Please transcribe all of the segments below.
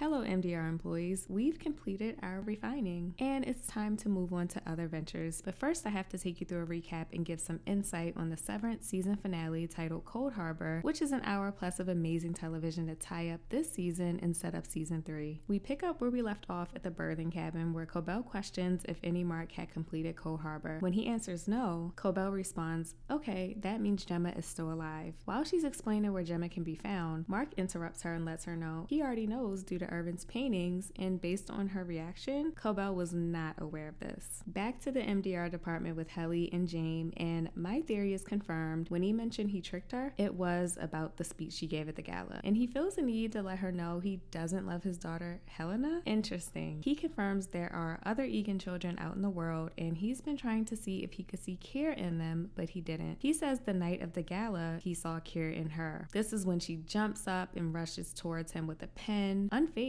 Hello MDR employees, we've completed our refining and it's time to move on to other ventures. But first I have to take you through a recap and give some insight on the Severance season finale titled Cold Harbor, which is an hour plus of amazing television to tie up this season and set up season 3. We pick up where we left off at the birthing cabin where Cobell questions if Innie Mark had completed Cold Harbor. When he answers no, Cobell responds, okay, that means Gemma is still alive. While she's explaining where Gemma can be found, Mark interrupts her and lets her know he already knows due to Irvin's paintings, and based on her reaction, Cobell was not aware of this. Back to the MDR department with Helly and James, and my theory is confirmed. When he mentioned he tricked her, it was about the speech she gave at the gala, and he feels the need to let her know he doesn't love his daughter, Helena. Interesting. He confirms there are other Egan children out in the world, and he's been trying to see if he could see Keir in them, but he didn't. He says the night of the gala, he saw Keir in her. This is when she jumps up and rushes towards him with a pen. Unfazed,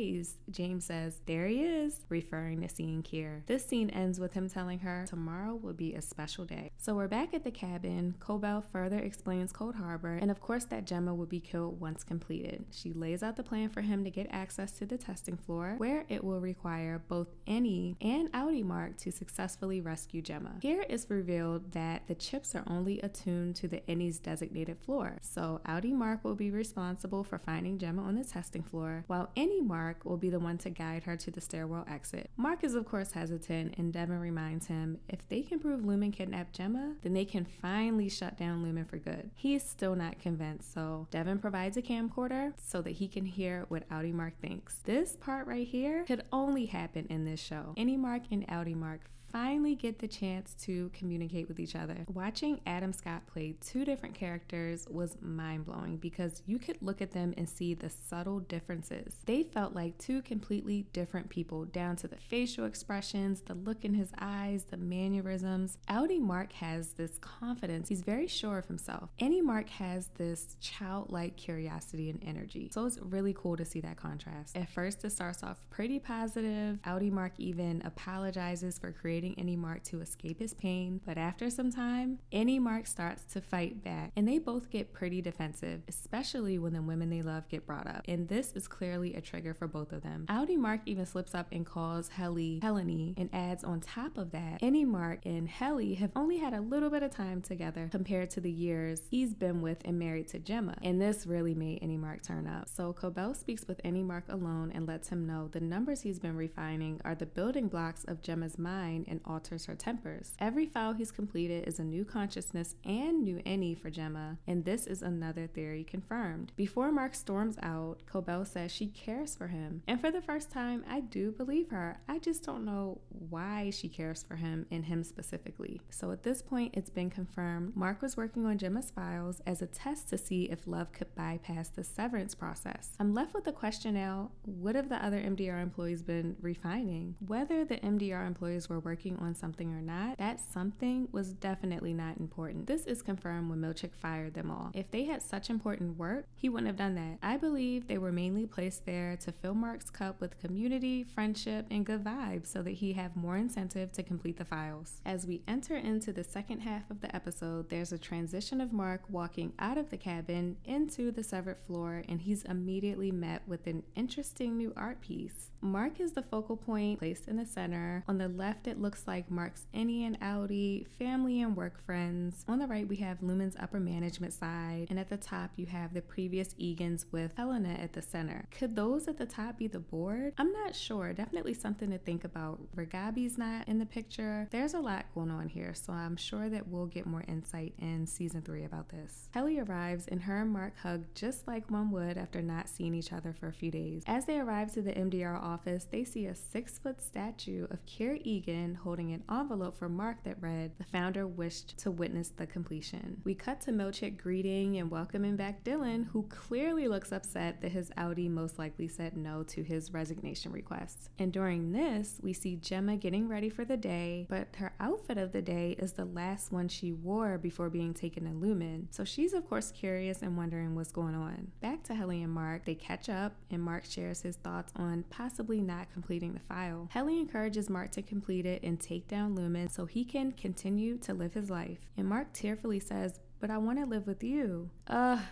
James says, there he is, referring to seeing Keir. This scene ends with him telling her tomorrow will be a special day. So we're back at the cabin. Cobell further explains Cold Harbor, and of course that Gemma will be killed once completed. She lays out the plan for him to get access to the testing floor, where it will require both Innie and Audi Mark to successfully rescue Gemma. Here it's revealed that the chips are only attuned to the Innie's designated floor. So Audi Mark will be responsible for finding Gemma on the testing floor, while Innie Mark will be the one to guide her to the stairwell exit. Mark is of course hesitant, and Devin reminds him if they can prove Lumen kidnapped Gemma, then they can finally shut down Lumen for good. He is still not convinced, so Devin provides a camcorder so that he can hear what Audi Mark thinks. This part right here could only happen in this show. Innie Mark and Audi Mark finally get the chance to communicate with each other. Watching Adam Scott play two different characters was mind-blowing because you could look at them and see the subtle differences. They felt like two completely different people, down to the facial expressions, the look in his eyes, the mannerisms. Audi Mark has this confidence. He's very sure of himself. Innie Mark has this childlike curiosity and energy. So it's really cool to see that contrast. At first it starts off pretty positive. Audi Mark even apologizes for creating Innie Mark to escape his pain, but after some time, Innie Mark starts to fight back, and they both get pretty defensive, especially when the women they love get brought up, and this is clearly a trigger for both of them. Audi Mark even slips up and calls Helly Helene, and adds on top of that, Innie Mark and Helly have only had a little bit of time together compared to the years he's been with and married to Gemma, and this really made Innie Mark turn up. So Cobell speaks with Innie Mark alone and lets him know the numbers he's been refining are the building blocks of Gemma's mind and alters her tempers. Every file he's completed is a new consciousness and new Innie for Gemma, and this is another theory confirmed. Before Mark storms out, Cobell says she cares for him, and for the first time, I do believe her. I just don't know why she cares for him and him specifically. So at this point, it's been confirmed Mark was working on Gemma's files as a test to see if love could bypass the severance process. I'm left with the question now, what have the other MDR employees been refining? Whether the MDR employees were working on something or not, that something was definitely not important. This is confirmed when Milchick fired them all. If they had such important work, he wouldn't have done that. I believe they were mainly placed there to fill Mark's cup with community, friendship, and good vibes so that he have more incentive to complete the files. As we enter into the second half of the episode, there's a transition of Mark walking out of the cabin into the severed floor, and he's immediately met with an interesting new art piece. Mark is the focal point, placed in the center. On the left, it looks like Mark's Innie and Audi, family and work friends. On the right, we have Lumen's upper management side, and at the top, you have the previous Egans with Helena at the center. Could those at the top be the board? I'm not sure. Definitely something to think about. Regabi's not in the picture. There's a lot going on here, so I'm sure that we'll get more insight in season 3 about this. Helly arrives, and her and Mark hug just like one would after not seeing each other for a few days. As they arrive to the MDR office, they see a 6-foot statue of Keir Egan holding an envelope for Mark that read, "The founder wished to witness the completion." We cut to Milchick greeting and welcoming back Dylan, who clearly looks upset that his Audi most likely said no to his resignation request. And during this, we see Gemma getting ready for the day, but her outfit of the day is the last one she wore before being taken to Lumen. So she's of course curious and wondering what's going on. Back to Helly and Mark, they catch up and Mark shares his thoughts on possibly not completing the file. Helly encourages Mark to complete it and take down Lumen so he can continue to live his life. And Mark tearfully says, but I want to live with you.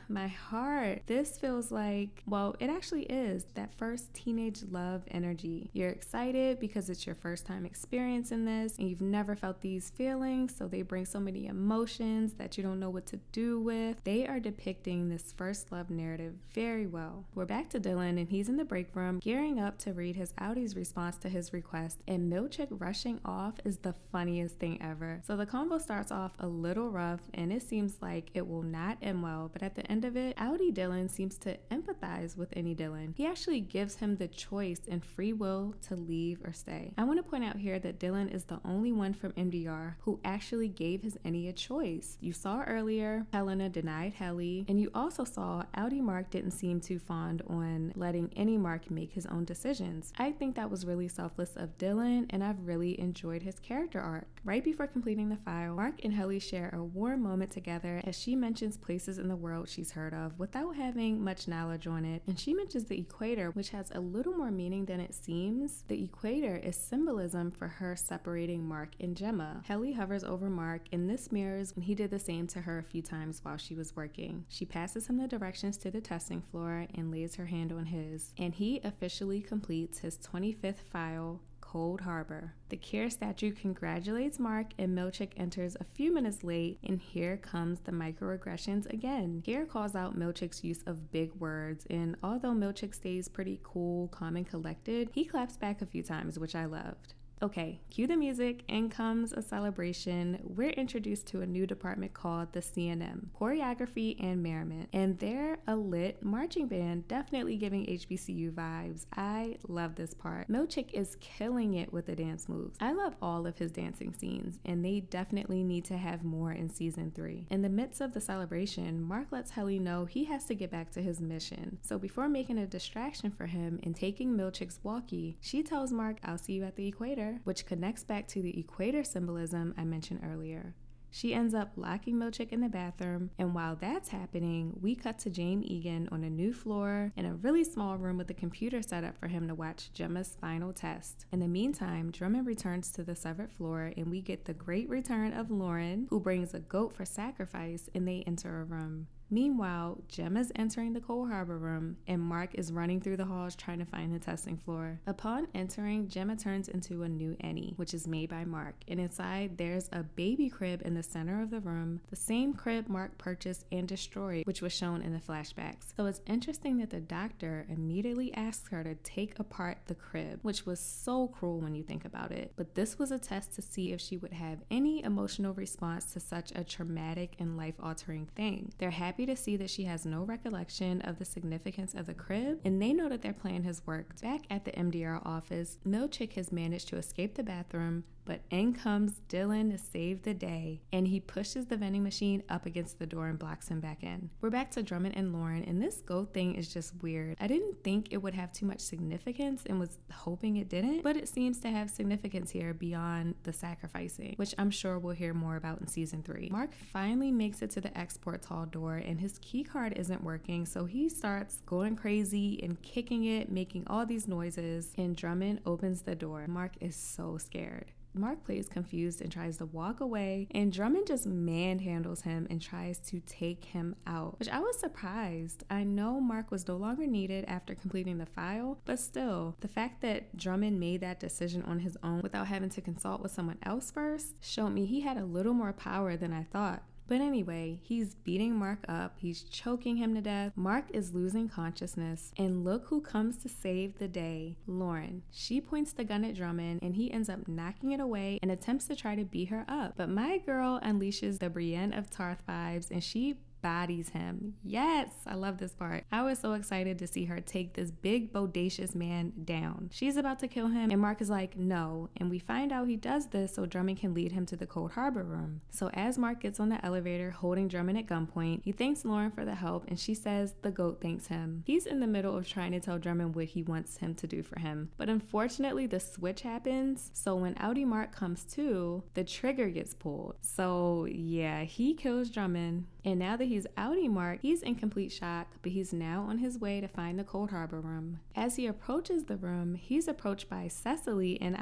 My heart. This feels like, well, it actually is that first teenage love energy. You're excited because it's your first time experiencing this and you've never felt these feelings, so they bring so many emotions that you don't know what to do with. They are depicting this first love narrative very well. We're back to Dylan and he's in the break room gearing up to read his Audie's response to his request, and Milchick rushing off is the funniest thing ever. So the convo starts off a little rough and it seems like it will not end well, but at the end of it, Audie Dylan seems to empathize with Innie Dylan. He actually gives him the choice and free will to leave or stay. I want to point out here that Dylan is the only one from MDR who actually gave his Innie a choice. You saw earlier Helena denied Helly, and you also saw Audie Mark didn't seem too fond on letting Innie Mark make his own decisions. I think that was really selfless of Dylan, and I've really enjoyed his character arc. Right before completing the file, Mark and Helly share a warm moment together as she mentions places in the world she's heard of without having much knowledge on it, and she mentions the equator, which has a little more meaning than it seems. The equator is symbolism for her separating Mark and Gemma. Helly hovers over Mark, and this mirrors when he did the same to her a few times while she was working. She passes him the directions to the testing floor and lays her hand on his, and he officially completes his 25th file, Cold Harbor. The Kier statue congratulates Mark, and Milchick enters a few minutes late, and here comes the microaggressions again. Kier calls out Milchick's use of big words, and although Milchick stays pretty cool, calm, and collected, he claps back a few times, which I loved. Okay, cue the music, in comes a celebration. We're introduced to a new department called the CNM, Choreography and Merriment, and they're a lit marching band, definitely giving HBCU vibes. I love this part. Milchick is killing it with the dance moves. I love all of his dancing scenes, and they definitely need to have more in season 3. In the midst of the celebration, Mark lets Helly know he has to get back to his mission. So before making a distraction for him and taking Milchick's walkie, she tells Mark, "I'll see you at the equator," which connects back to the equator symbolism I mentioned earlier. She ends up locking Milchick in the bathroom, and while that's happening, we cut to Jane Egan on a new floor in a really small room with a computer set up for him to watch Gemma's final test. In the meantime, Drummond returns to the severed floor, and we get the great return of Lauren, who brings a goat for sacrifice, and they enter a room. Meanwhile, Gemma's entering the Cold Harbor room, and Mark is running through the halls trying to find the testing floor. Upon entering, Gemma turns into a new Innie, which is made by Mark, and inside there's a baby crib in the center of the room, the same crib Mark purchased and destroyed, which was shown in the flashbacks. So it's interesting that the doctor immediately asks her to take apart the crib, which was so cruel when you think about it. But this was a test to see if she would have any emotional response to such a traumatic and life-altering thing. They're happy to see that she has no recollection of the significance of the crib, and they know that their plan has worked. Back at the MDR office, Milchick has managed to escape the bathroom, but in comes Dylan to save the day, and he pushes the vending machine up against the door and blocks him back in. We're back to Drummond and Lauren, and this goat thing is just weird. I didn't think it would have too much significance and was hoping it didn't, but it seems to have significance here beyond the sacrificing, which I'm sure we'll hear more about in season 3. Mark finally makes it to the exports hall door, and his key card isn't working, so he starts going crazy and kicking it, making all these noises, and Drummond opens the door. Mark is so scared. Mark plays confused and tries to walk away, and Drummond just manhandles him and tries to take him out, which I was surprised. I know Mark was no longer needed after completing the file, but still, the fact that Drummond made that decision on his own without having to consult with someone else first showed me he had a little more power than I thought. But anyway, he's beating Mark up, he's choking him to death, Mark is losing consciousness, and look who comes to save the day, Lauren. She points the gun at Drummond, and he ends up knocking it away and attempts to try to beat her up. But my girl unleashes the Brienne of Tarth vibes, and she bodies him. Yes, I love this part. I was so excited to see her take this big bodacious man down. She's about to kill him, and Mark is like, no, and we find out he does this so Drummond can lead him to the Cold Harbor room. So as Mark gets on the elevator holding Drummond at gunpoint, he thanks Lauren for the help, and she says the goat thanks him. He's in the middle of trying to tell Drummond what he wants him to do for him, but unfortunately the switch happens, so when Audie Mark comes to, the trigger gets pulled. So yeah, he kills Drummond, and now that he's Audie Mark, he's in complete shock, but he's now on his way to find the Cold Harbor room. As he approaches the room, he's approached by Cecily, and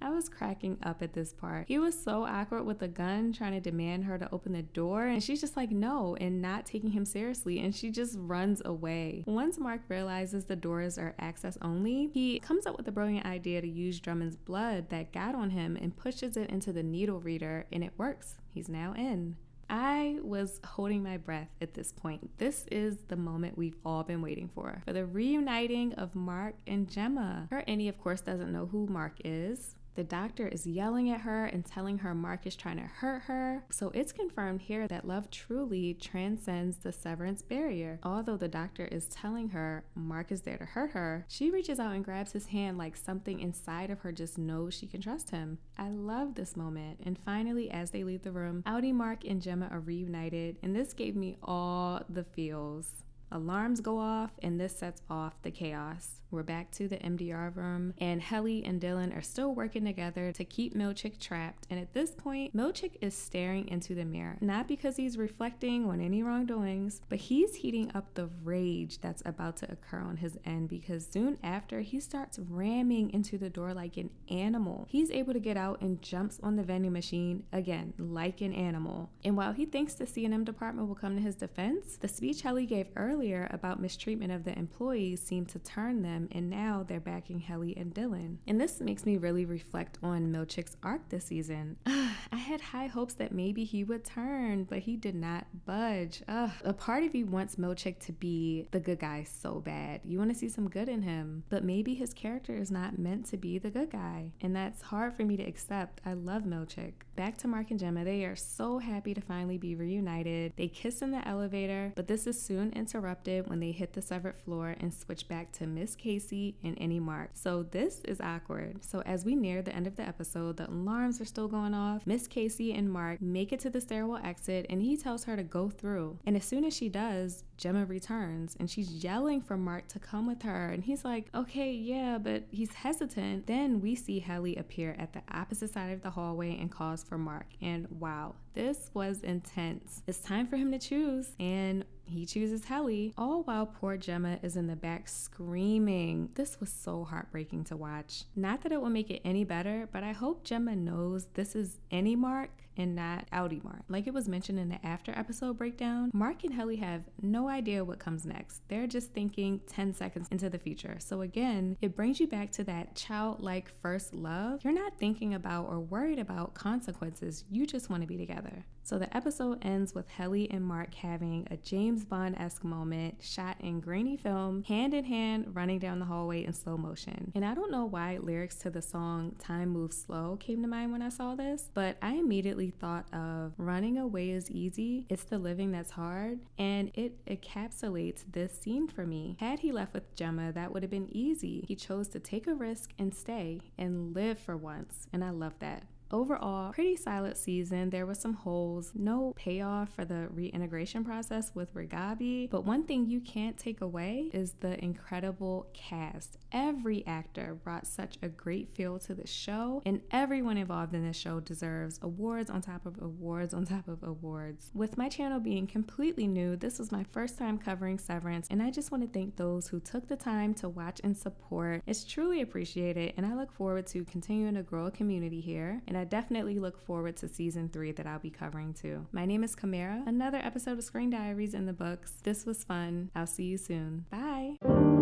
I was cracking up at this part. He was so awkward with the gun, trying to demand her to open the door, and she's just like, no, and not taking him seriously, and she just runs away. Once Mark realizes the doors are access only, he comes up with a brilliant idea to use Drummond's blood that got on him and pushes it into the needle reader, and it works. He's now in. I was holding my breath at this point. This is the moment we've all been waiting for the reuniting of Mark and Gemma. Her Innie, of course, doesn't know who Mark is. The doctor is yelling at her and telling her Mark is trying to hurt her. So it's confirmed here that love truly transcends the severance barrier. Although the doctor is telling her Mark is there to hurt her, she reaches out and grabs his hand like something inside of her just knows she can trust him. I love this moment. And finally, as they leave the room, Audi, Mark, and Gemma are reunited, and this gave me all the feels. Alarms go off, and this sets off the chaos. We're back to the MDR room, and Helly and Dylan are still working together to keep Milchick trapped. And at this point, Milchick is staring into the mirror, not because he's reflecting on any wrongdoings, but he's heating up the rage that's about to occur on his end, because soon after, he starts ramming into the door like an animal. He's able to get out and jumps on the vending machine, again, like an animal. And while he thinks the C&M department will come to his defense, the speech Helly gave earlier about mistreatment of the employees seemed to turn them, and now they're backing Helly and Dylan. And this makes me really reflect on Milchick's arc this season. I had high hopes that maybe he would turn, but he did not budge. A part of you wants Milchick to be the good guy so bad. You want to see some good in him, but maybe his character is not meant to be the good guy, and that's hard for me to accept. I love Milchick. Back to Mark and Gemma. They are so happy to finally be reunited. They kiss in the elevator, but this is soon interrupted when they hit the severed floor and switch back to Miss Casey and Innie Mark. So this is awkward. So as we near the end of the episode, the alarms are still going off. Miss Casey and Mark make it to the stairwell exit, and he tells her to go through. And as soon as she does, Gemma returns, and she's yelling for Mark to come with her. And he's like, okay, yeah, but he's hesitant. Then we see Helly appear at the opposite side of the hallway and calls for Mark. And wow, this was intense. It's time for him to choose, and he chooses Helly, all while poor Gemma is in the back screaming. This was so heartbreaking to watch. Not that it will make it any better, but I hope Gemma knows this is Innie Mark and not Audi Mark. Like it was mentioned in the after episode breakdown, Mark and Helly have no idea what comes next. They're just thinking 10 seconds into the future. So again, it brings you back to that childlike first love. You're not thinking about or worried about consequences. You just want to be together. So the episode ends with Helly and Mark having a James Bond-esque moment shot in grainy film, hand in hand, running down the hallway in slow motion. And I don't know why lyrics to the song Time Moves Slow came to mind when I saw this, but I immediately thought of running away is easy, it's the living that's hard, and it encapsulates this scene for me. Had he left with Gemma, that would have been easy. He chose to take a risk and stay and live for once, and I love that. Overall, pretty solid season. There were some holes, no payoff for the reintegration process with Regabi, but one thing you can't take away is the incredible cast. Every actor brought such a great feel to the show, and everyone involved in this show deserves awards on top of awards on top of awards. With my channel being completely new, this was my first time covering Severance, and I just want to thank those who took the time to watch and support. It's truly appreciated, and I look forward to continuing to grow a community here, and I definitely look forward to season 3 that I'll be covering too. My name is Kamara. Another episode of Screen Diaries in the books. This was fun. I'll see you soon. Bye.